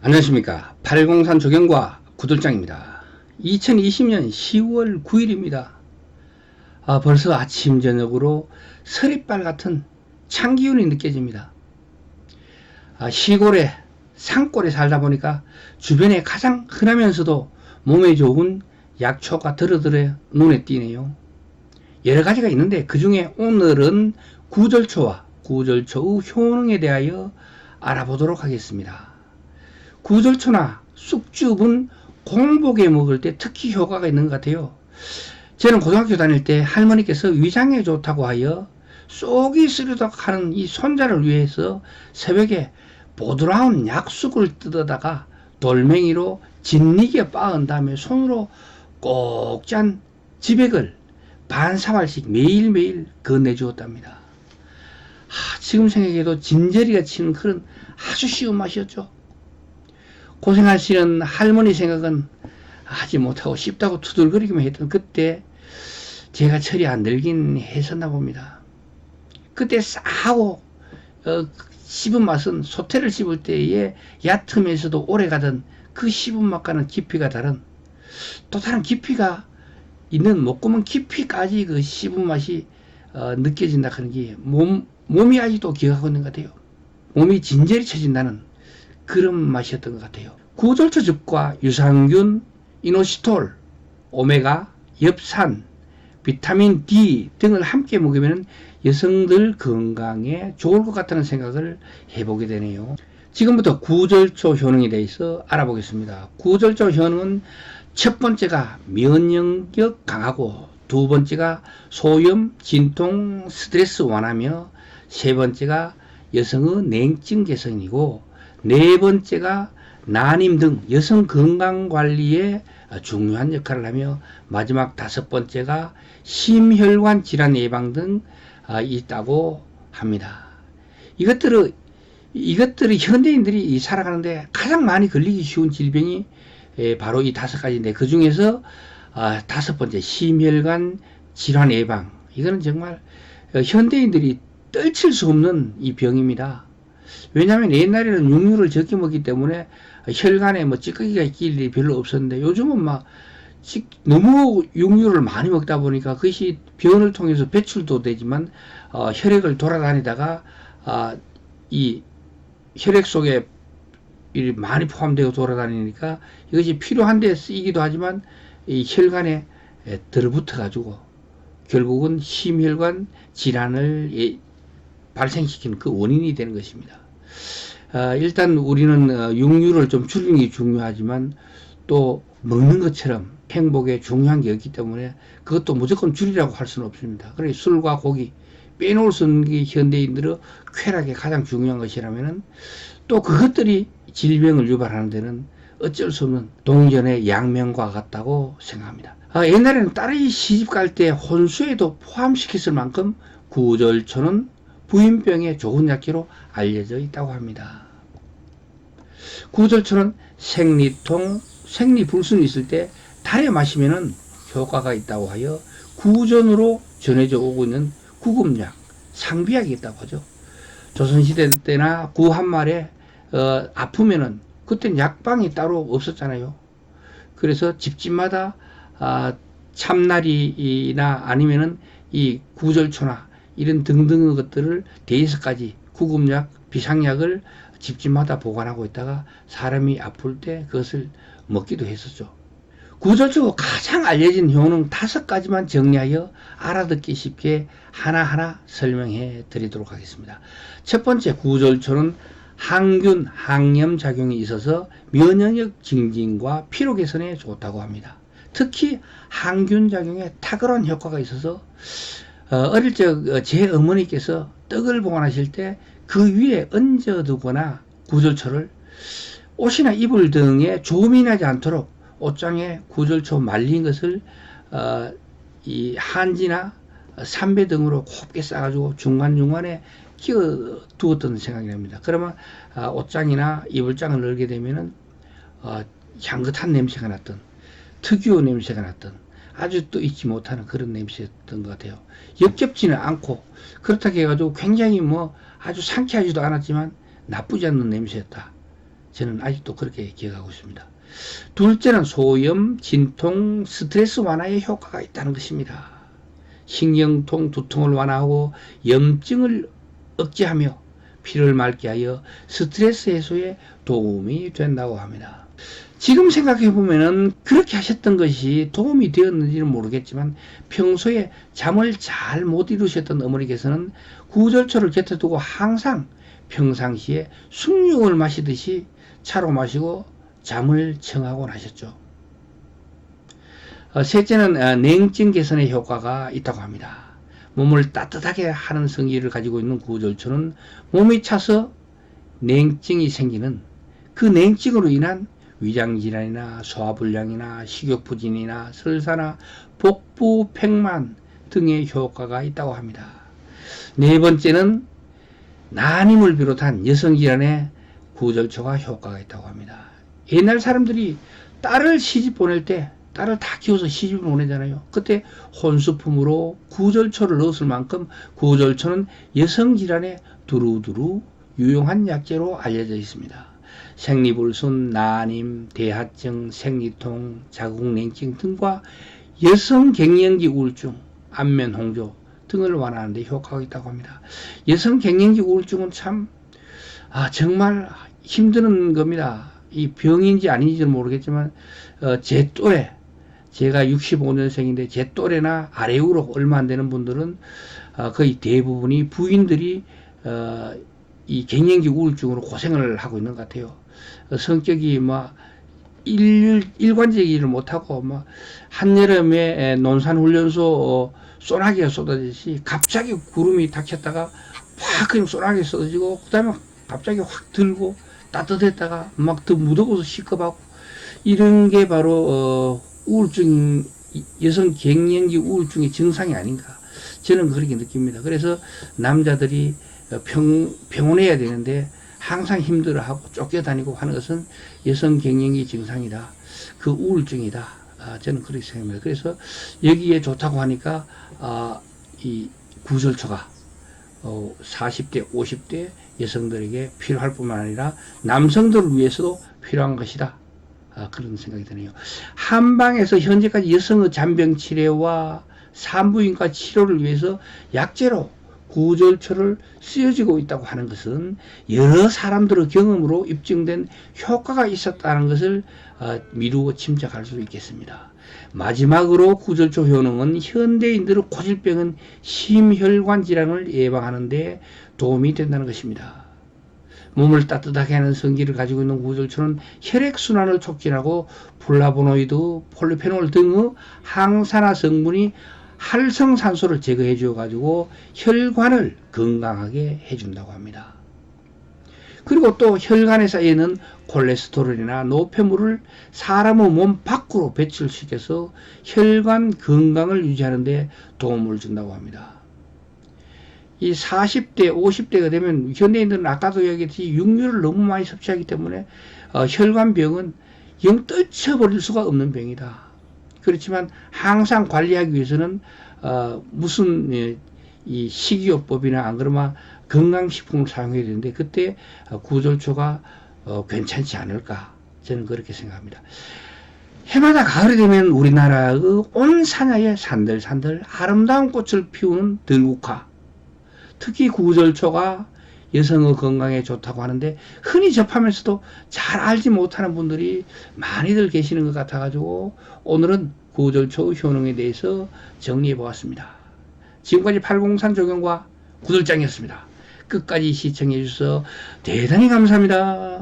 안녕하십니까. 803 조경과 구들장입니다. 2020년 10월 9일입니다. 벌써 아침 저녁으로 서리빨 같은 찬기운이 느껴집니다. 시골에 산골에 살다 보니까 주변에 가장 흔하면서도 몸에 좋은 약초가 드러들어 눈에 띄네요. 여러 가지가 있는데 그 중에 오늘은 구절초와 구절초의 효능에 대하여 알아보도록 하겠습니다. 구절초나 쑥즙은 공복에 먹을 때 특히 효과가 있는 것 같아요. 저는 고등학교 다닐 때 할머니께서 위장에 좋다고 하여 쏙이 쓰리도록 하는 이 손자를 위해서 새벽에 보드라운 약쑥을 뜯어다가 돌멩이로 진리게 빻은 다음에 손으로 꼭 짠 지백을 반 사발씩 매일매일 건네주었답니다. 지금 생각해도 진저리가 치는 그런 아주 쉬운 맛이었죠. 고생하시는 할머니 생각은 하지 못하고 쉽다고 투덜거리기만 했던 그때 제가 철이 안 들긴 했었나 봅니다. 그때 싸고 씹은 맛은 소태를 씹을 때의 얕음에서도 오래가던 그 씹은 맛과는 깊이가 다른 또 다른 깊이가 있는 목구멍 깊이까지 그 씹은 맛이 느껴진다 하는 게 몸이 아직도 기억하고 있는 것 같아요. 몸이 진저리 쳐진다는 그런 맛이었던 것 같아요. 구절초즙과 유산균, 이노시톨, 오메가, 엽산, 비타민 D 등을 함께 먹으면 여성들 건강에 좋을 것 같다는 생각을 해보게 되네요. 지금부터 구절초 효능에 대해서 알아보겠습니다. 구절초 효능은 첫 번째가 면역력 강하고 두 번째가 소염, 진통, 스트레스 완화며 세 번째가 여성의 냉증 개선이고 네 번째가 난임 등 여성 건강 관리에 중요한 역할을 하며 마지막 다섯 번째가 심혈관 질환 예방 등 있다고 합니다. 이것들이 현대인들이 살아가는데 가장 많이 걸리기 쉬운 질병이 바로 이 다섯 가지인데 그 중에서 다섯 번째 심혈관 질환 예방, 이거는 정말 현대인들이 떨칠 수 없는 이 병입니다. 왜냐하면 옛날에는 육류를 적게 먹기 때문에 혈관에 찌꺼기가 있길 일이 별로 없었는데 요즘은 너무 육류를 많이 먹다 보니까 그것이 변을 통해서 배출도 되지만 혈액을 돌아다니다가 이 혈액 속에 많이 포함되어 돌아다니니까 이것이 필요한 데 쓰이기도 하지만 이 혈관에 들어붙어 가지고 결국은 심혈관 질환을 발생시키는 그 원인이 되는 것입니다. 일단 우리는 육류를 좀 줄이는 게 중요하지만 또 먹는 것처럼 행복에 중요한 게 없기 때문에 그것도 무조건 줄이라고 할 수는 없습니다. 그래서 술과 고기 빼놓을 수 없는 게 현대인들의 쾌락에 가장 중요한 것이라면 또 그것들이 질병을 유발하는 데는 어쩔 수 없는 동전의 양면과 같다고 생각합니다. 옛날에는 딸이 시집 갈 때 혼수에도 포함시켰을 만큼 구절초는 부인병에 좋은 약재로 알려져 있다고 합니다. 구절초는 생리통, 생리불순이 있을 때 달여 마시면 효과가 있다고 하여 구전으로 전해져 오고 있는 구급약, 상비약이 있다고 하죠. 조선시대 때나 구 한말에 아프면은 그때는 약방이 따로 없었잖아요. 그래서 집집마다 참나리나 아니면은 이 구절초나 이런 등등의 것들을 대여섯가지 구급약, 비상약을 집집마다 보관하고 있다가 사람이 아플 때 그것을 먹기도 했었죠. 구절초 가장 알려진 효능 5가지만 정리하여 알아듣기 쉽게 하나하나 설명해 드리도록 하겠습니다. 첫 번째, 구절초는 항균, 항염 작용이 있어서 면역력 증진과 피로 개선에 좋다고 합니다. 특히 항균 작용에 탁월한 효과가 있어서 어릴 적 제 어머니께서 떡을 보관하실 때 그 위에 얹어두거나 구절초를 옷이나 이불 등에 조음이 나지 않도록 옷장에 구절초 말린 것을 이 한지나 삼배 등으로 곱게 싸가지고 중간중간에 끼워 두었던 생각이 납니다. 그러면 옷장이나 이불장을 열게 되면은 향긋한 냄새가 났던, 특유의 냄새가 났던, 아주 또 잊지 못하는 그런 냄새였던 것 같아요. 역겹지는 않고 그렇다고 해가지고 굉장히 아주 상쾌하지도 않았지만 나쁘지 않는 냄새였다. 저는 아직도 그렇게 기억하고 있습니다. 둘째는 소염, 진통, 스트레스 완화에 효과가 있다는 것입니다. 신경통, 두통을 완화하고 염증을 억제하며 피를 맑게 하여 스트레스 해소에 도움이 된다고 합니다. 지금 생각해 보면은 그렇게 하셨던 것이 도움이 되었는지는 모르겠지만 평소에 잠을 잘 못 이루셨던 어머니께서는 구절초를 곁에 두고 항상 평상시에 숭늉을 마시듯이 차로 마시고 잠을 청하곤 하셨죠. 셋째는 냉증 개선의 효과가 있다고 합니다. 몸을 따뜻하게 하는 성질을 가지고 있는 구절초는 몸이 차서 냉증이 생기는 그 냉증으로 인한 위장질환이나 소화불량이나 식욕부진이나 설사나 복부 팽만 등의 효과가 있다고 합니다. 네 번째는 난임을 비롯한 여성질환에 구절초가 효과가 있다고 합니다. 옛날 사람들이 딸을 시집 보낼 때 딸을 다 키워서 시집을 보내잖아요. 그때 혼수품으로 구절초를 넣었을 만큼 구절초는 여성질환에 두루두루 유용한 약재로 알려져 있습니다. 생리불순, 난임, 대하증, 생리통, 자궁냉증 등과 여성갱년기 우울증, 안면홍조 등을 완화하는 데 효과가 있다고 합니다. 여성갱년기 우울증은 참 정말 힘드는 겁니다. 이 병인지 아닌지는 모르겠지만 제 또래, 제가 65년생인데 제 또래나 아래로 얼마 안 되는 분들은 거의 대부분이 부인들이 이 갱년기 우울증으로 고생을 하고 있는 것 같아요. 성격이 일관되기를 못하고 한여름에 논산훈련소 소나기가 쏟아지듯이 갑자기 구름이 닥쳤다가 확 그냥 소나기 쏟아지고 그 다음에 갑자기 확 들고 따뜻했다가 막 더 무더워서 시급하고 이런 게 바로 우울증, 여성 갱년기 우울증의 증상이 아닌가 저는 그렇게 느낍니다. 그래서 남자들이 병원에 해야 되는데 항상 힘들어하고 쫓겨다니고 하는 것은 여성 갱년기 증상이다. 그 우울증이다. 저는 그렇게 생각합니다. 그래서 여기에 좋다고 하니까 이 구절초가 40대, 50대 여성들에게 필요할 뿐만 아니라 남성들을 위해서도 필요한 것이다. 그런 생각이 드네요. 한방에서 현재까지 여성의 잔병 치료와 산부인과 치료를 위해서 약재로 구절초를 쓰여지고 있다고 하는 것은 여러 사람들의 경험으로 입증된 효과가 있었다는 것을 미루어 짐작할 수 있겠습니다. 마지막으로 구절초 효능은 현대인들의 고질병은 심혈관 질환을 예방하는 데 도움이 된다는 것입니다. 몸을 따뜻하게 하는 성질을 가지고 있는 구절초는 혈액순환을 촉진하고 플라보노이드, 폴리페놀 등의 항산화 성분이 활성산소를 제거해 줘 가지고 혈관을 건강하게 해준다고 합니다. 그리고 또 혈관에 쌓여있는 콜레스테롤이나 노폐물을 사람의 몸 밖으로 배출시켜서 혈관 건강을 유지하는 데 도움을 준다고 합니다. 이 40대, 50대가 되면 현대인들은 아까도 얘기했듯이 육류를 너무 많이 섭취하기 때문에 혈관병은 영 떨쳐버릴 수가 없는 병이다. 그렇지만 항상 관리하기 위해서는 무슨 이 식이요법이나 안 그러면 건강식품을 사용해야 되는데 그때 구절초가 괜찮지 않을까 저는 그렇게 생각합니다. 해마다 가을이 되면 우리나라의 온 산야에 산들산들 아름다운 꽃을 피우는 들국화, 특히 구절초가 여성의 건강에 좋다고 하는데 흔히 접하면서도 잘 알지 못하는 분들이 많이들 계시는 것 같아 가지고 오늘은 구절초 효능에 대해서 정리해 보았습니다. 지금까지 803 조경과 구들장이었습니다. 끝까지 시청해 주셔서 대단히 감사합니다.